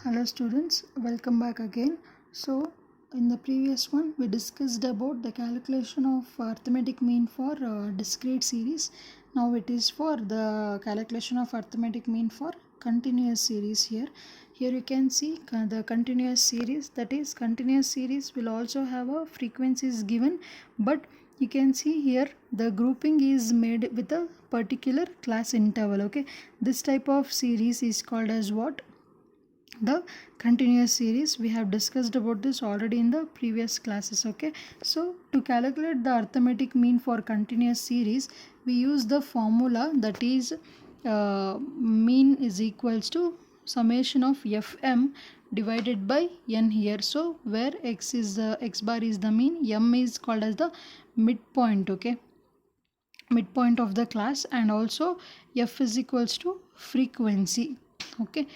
Hello students, welcome back again. So in the previous one we discussed about the calculation of arithmetic mean for discrete series. Now it is for the calculation of arithmetic mean for continuous series here. Here you can see the continuous series, that is continuous series will also have a frequencies given, but you can see here the grouping is made with a particular class interval. Okay, this type of series is called as what? The continuous series. We have discussed about this already in the previous classes. Okay, so to calculate the arithmetic mean for continuous series, we use the formula, that is mean is equals to summation of fm divided by n here. So where x is the x bar is the mean, m is called as the midpoint. Okay, midpoint of the class, and also f is equals to frequency. Okay,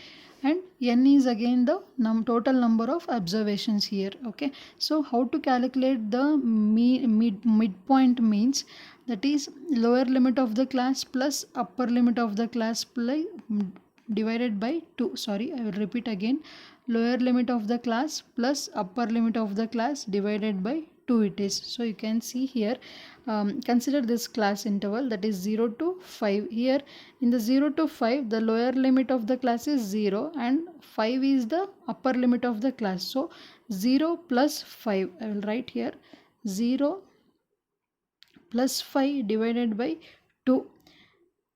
and n is again the total number of observations here. Okay, so how to calculate the midpoint means, that is lower limit of the class plus upper limit of the class divided by 2. Sorry, I will repeat again. Lower limit of the class plus upper limit of the class divided by 2 it is. So you can see here, consider this class interval, that is 0 to 5. Here in the 0 to 5 the lower limit of the class is 0 and 5 is the upper limit of the class. So 0 plus 5, I will write here 0 plus 5 divided by 2.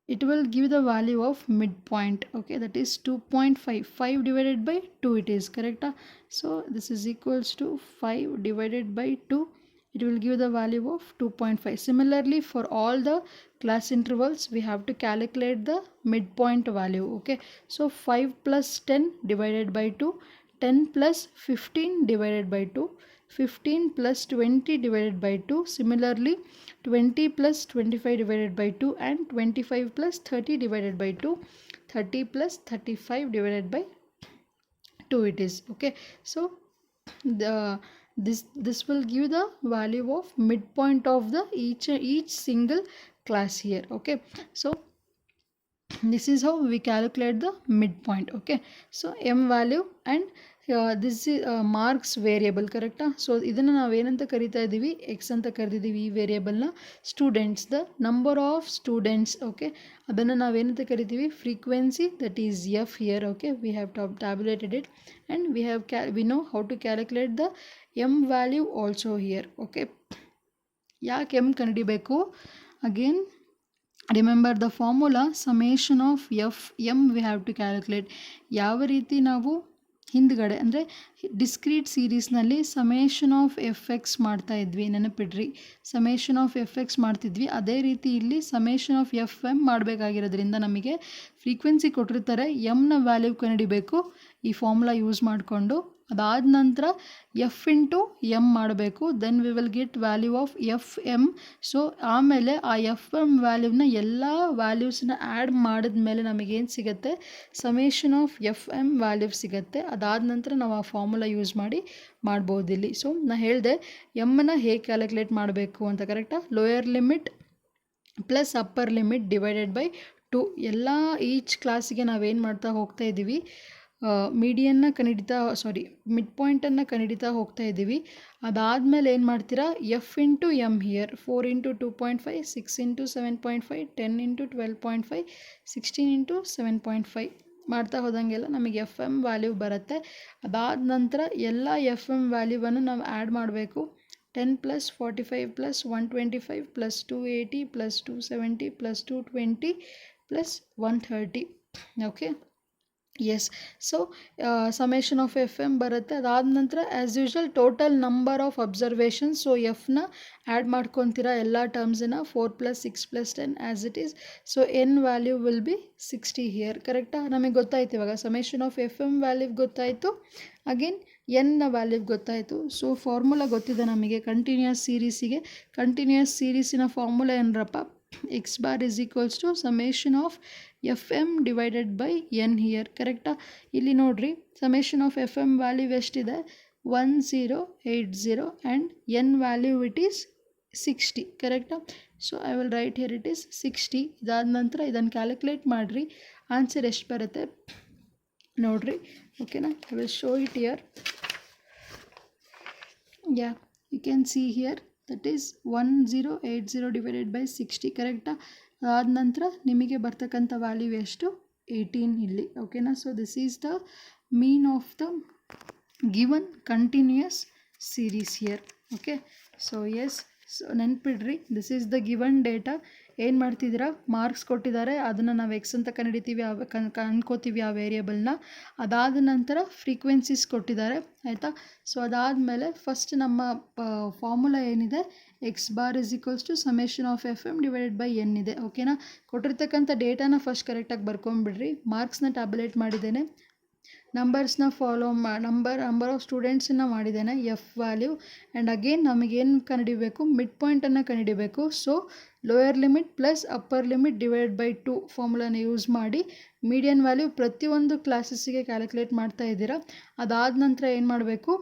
It will give the value of midpoint. Okay, that is 2.5. 5 divided by 2 it is, correct? So this is equals to 5 divided by 2. It will give the value of 2.5. Similarly, for all the class intervals we have to calculate the midpoint value. Okay, so 5 plus 10 divided by 2, 10 plus 15 divided by 2, 15 plus 20 divided by 2. Similarly, 20 plus 25 divided by 2 and 25 plus 30 divided by 2, 30 plus 35 divided by 2 it is. Okay, so the this will give the value of midpoint of the each single class here. Okay, so this is how we calculate the midpoint. Okay, so m value, and this is marks variable, correct? So ಇದನ್ನು ನಾವು ಏನಂತ ಕರಿತಾ ಇದ್ದೀವಿ, x ಅಂತ ಕರೆದಿದ್ದೀವಿ ಈ ವೇರಿಯೇಬಲ್ನ. Students, the number of students. Okay, ಅದನ್ನು ನಾವೇನಂತ ಕರಿತೀವಿ, frequency, that is F here. Okay, we have tabulated it and we know how to calculate the m value also here. Okay, ಯಾಕೆ m ಕಂಡುಹಿಡಿಬೇಕು? Again remember the formula summation of F m we have to calculate. ಯಾವ ರೀತಿ ನಾವು ಹಿಂದ್ಗಡೆ ಅಂದರೆ discrete ಸೀರೀಸ್ನಲ್ಲಿ summation of f x ಮಾಡ್ತಾ ಇದ್ವಿ, ನೆನಪಿಡ್ರಿ, ಸಮೇಷನ್ ಆಫ್ ಎಫ್ ಎಕ್ಸ್ ಮಾಡ್ತಿದ್ವಿ. ಅದೇ ರೀತಿ ಇಲ್ಲಿ ಸಮೇಷನ್ ಆಫ್ ಎಫ್ ಎಮ್ ಮಾಡಬೇಕಾಗಿರೋದ್ರಿಂದ ನಮಗೆ ಫ್ರೀಕ್ವೆನ್ಸಿ ಕೊಟ್ಟಿರ್ತಾರೆ, ಎಮ್ನ ವ್ಯಾಲ್ಯೂ ಕಂಡುಹಿಡಿಬೇಕು ಈ ಫಾರ್ಮುಲಾ ಯೂಸ್ ಮಾಡಿಕೊಂಡು. ಅದಾದ ನಂತರ ಎಫ್ ಇಂಟು ಎಮ್ ಮಾಡಬೇಕು, then we will get value of F M. So ಆಮೇಲೆ ಆ ಎಫ್ ಎಮ್ ವ್ಯಾಲ್ಯೂನ ಎಲ್ಲ ವ್ಯಾಲ್ಯೂಸ್ನ ಆ್ಯಡ್ ಮಾಡಿದ್ಮೇಲೆ ನಮಗೇನು ಸಿಗುತ್ತೆ, summation of F m value ಸಿಗುತ್ತೆ. ಅದಾದ ನಂತರ ನಾವು ಆ ಫಾರ್ಮುಲಾ ಯೂಸ್ ಮಾಡಿ ಮಾಡ್ಬೋದು ಇಲ್ಲಿ. ಸೊ ನಾನು ಹೇಳಿದೆ ಎಮ್ಮನ್ನು ಹೇಗೆ ಕ್ಯಾಲ್ಕುಲೇಟ್ ಮಾಡಬೇಕು ಅಂತ, ಕರೆಕ್ಟಾ? Lower limit plus upper limit divided by 2. ಎಲ್ಲ ಈಚ್ ಕ್ಲಾಸಿಗೆ ನಾವೇನು ಮಾಡ್ತಾ ಹೋಗ್ತಾ ಇದ್ದೀವಿ, ಮೀಡಿಯನ್ನ ಮಿಡ್ ಪಾಯಿಂಟನ್ನು ಕಂಡುಹಿಡಿತಾ ಹೋಗ್ತಾ ಇದ್ದೀವಿ. ಅದಾದಮೇಲೆ ಏನು ಮಾಡ್ತೀರಾ, F into M here 4 into 2.5, 6 into 7.5, 10 into 12.5, 16 into 7.5 ಮಾಡ್ತಾ ಹೋದಂಗೆಲ್ಲ ನಮಗೆ ಎಫ್ ಎಮ್ ವ್ಯಾಲ್ಯೂ ಬರುತ್ತೆ. ಅದಾದ ನಂತರ ಎಲ್ಲ ಎಫ್ ಎಮ್ ವ್ಯಾಲ್ಯೂವನ್ನು ನಾವು ಆ್ಯಡ್ ಮಾಡಬೇಕು. 10 plus 45 plus 125 plus 280 plus 270 plus 220 plus 130. Okay, yes. So summation of F m ಬರುತ್ತೆ. ಅದಾದ ನಂತರ as usual total number of observations. So ಎಫ್ನ ಆ್ಯಡ್ ಮಾಡ್ಕೊತೀರಾ ಎಲ್ಲ ಟರ್ಮ್ಸನ್ನ, 4 plus 6 plus 10 as it is. So n value will be 60 here, ಕರೆಕ್ಟಾ? ನಮಗೆ ಗೊತ್ತಾಯ್ತು ಇವಾಗ summation of F m value ಗೊತ್ತಾಯಿತು, ಅಗೇನ್ ಎನ್ನ ವ್ಯಾಲ್ಯೂ ಗೊತ್ತಾಯಿತು. ಸೊ ಫಾರ್ಮುಲಾ ಗೊತ್ತಿದೆ ನಮಗೆ ಕಂಟಿನ್ಯೂಯಸ್ ಸೀರೀಸಿಗೆ. ಕಂಟಿನ್ಯೂಯಸ್ ಸೀರೀಸಿನ ಫಾರ್ಮುಲಾ ಏನರಪ್ಪ, x bar is equals to summation of F M divided by n here, ಕರೆಕ್ಟಾ? ಇಲ್ಲಿ ನೋಡಿರಿ, summation of F m value ಎಷ್ಟಿದೆ, 1080 and n value it is 60, ಕರೆಕ್ಟಾ? So I will write here it is 60. ಇದಾದ ನಂತರ ಇದನ್ನು calculate ಮಾಡಿರಿ, answer ಎಷ್ಟು ಬರುತ್ತೆ, ನೋಡ್ರಿ ಓಕೆನಾ. I will show it here. Ya you can see here that is 1080 divided by 60 ಕರೆಕ್ಟಾ. ಅದಾದ ನಂತರ ನಿಮಗೆ ಬರ್ತಕ್ಕಂಥ ವ್ಯಾಲ್ಯೂ ಎಷ್ಟು 18 ಇಲ್ಲಿ ಓಕೆನಾ. So this is the mean of the given continuous series here. Okay so yes, so ನೆನ್ಪಿಡ್ರಿ this is the given data. ಏನು ಮಾಡ್ತಿದ್ದೀರಾ, ಮಾರ್ಕ್ಸ್ ಕೊಟ್ಟಿದ್ದಾರೆ, ಅದನ್ನು ನಾವು ಎಕ್ಸ್ ಅಂತ ಕಂಡುಹಿಡಿತೀವಿ, ಅನ್ಕೋತೀವಿ ಆ ವೇರಿಯಬಲ್ನ. ಅದಾದ ನಂತರ ಫ್ರೀಕ್ವೆನ್ಸೀಸ್ ಕೊಟ್ಟಿದ್ದಾರೆ ಆಯಿತಾ. ಸೊ ಅದಾದಮೇಲೆ ಫಸ್ಟ್ ನಮ್ಮ ಫಾರ್ಮುಲಾ ಏನಿದೆ, X bar is equals to summation of F M divided by N ಇದೆ ಓಕೆನಾ. ಕೊಟ್ಟಿರ್ತಕ್ಕಂಥ ಡೇಟಾನ ಫಸ್ಟ್ ಕರೆಕ್ಟಾಗಿ ಬರ್ಕೊಂಬಿಡ್ರಿ. ಮಾರ್ಕ್ಸ್ನ ಟ್ಯಾಬ್ಯುಲೇಟ್ ಮಾಡಿದ್ದೇನೆ, ನಂಬರ್ಸ್ನ ಫಾಲೋ ನಂಬರ್ ಆಫ್ ಸ್ಟೂಡೆಂಟ್ಸನ್ನು ಮಾಡಿದ್ದೇನೆ, ಎಫ್ ವ್ಯಾಲ್ಯೂ. ಆ್ಯಂಡ್ ಅಗೇನ್ ನಮಗೇನು ಕಂಡುಹಿಡಿಬೇಕು, ಮಿಡ್ ಪಾಯಿಂಟನ್ನು ಕಂಡುಹಿಡಿಬೇಕು. So lower limit plus upper limit divide by 2 ಫಾರ್ಮುಲಾನ ಯೂಸ್ ಮಾಡಿ ಮೀಡಿಯನ್ ವ್ಯಾಲ್ಯೂ ಪ್ರತಿಯೊಂದು ಕ್ಲಾಸಸ್ಸಿಗೆ ಕ್ಯಾಲ್ಕುಲೇಟ್ ಮಾಡ್ತಾ ಇದ್ದೀರಾ. ಅದಾದ ನಂತರ ಏನು ಮಾಡಬೇಕು,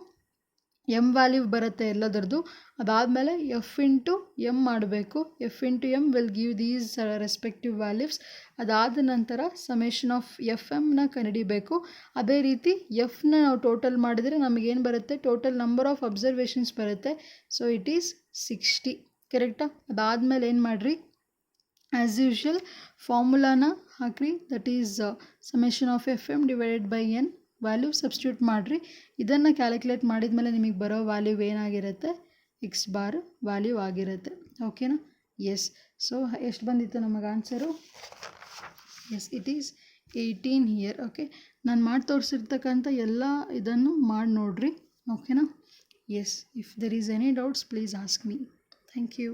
ಎಮ್ ವ್ಯಾಲ್ಯೂ ಬರುತ್ತೆ ಎಲ್ಲದರದ್ದು. ಅದಾದಮೇಲೆ ಎಫ್ ಇಂಟು ಎಮ್ ಮಾಡಬೇಕು. F into M will give these respective values. ಅದಾದ ನಂತರ ಸಮೇಷನ್ ಆಫ್ ಎಫ್ ಎಮ್ನ ಕಂಡುಹಿಡಿಬೇಕು. ಅದೇ ರೀತಿ ಎಫ್ನ ನಾವು ಟೋಟಲ್ ಮಾಡಿದರೆ ನಮಗೇನು ಬರುತ್ತೆ, ಟೋಟಲ್ ನಂಬರ್ ಆಫ್ ಅಬ್ಸರ್ವೇಷನ್ಸ್ ಬರುತ್ತೆ. ಸೊ ಇಟ್ ಈಸ್ 60 ಕರೆಕ್ಟಾ. ಅದಾದಮೇಲೆ ಏನು ಮಾಡಿರಿ, ಆ್ಯಸ್ ಯೂಶ್ವಲ್ ಫಾರ್ಮುಲಾನ ಹಾಕ್ರಿ, that is summation of F M divided by N value substitute ಮಾಡಿರಿ. ಇದನ್ನು ಕ್ಯಾಲ್ಕುಲೇಟ್ ಮಾಡಿದ ಮೇಲೆ ನಿಮಗೆ ಬರೋ ವ್ಯಾಲ್ಯೂ ಏನಾಗಿರುತ್ತೆ, ಎಕ್ಸ್ ಬಾರ್ ವ್ಯಾಲ್ಯೂ ಆಗಿರುತ್ತೆ ಓಕೆನಾ. ಎಸ್, ಸೊ ಎಷ್ಟು ಬಂದಿತ್ತು ನಮಗೆ answer, yes it is 18 here. Okay, ನಾನು ಮಾಡಿ ತೋರಿಸಿರ್ತಕ್ಕಂಥ ಎಲ್ಲ ಇದನ್ನು ಮಾಡಿ ನೋಡಿರಿ ಓಕೆನಾ. Yes, if there is any doubts please ask me. Thank you.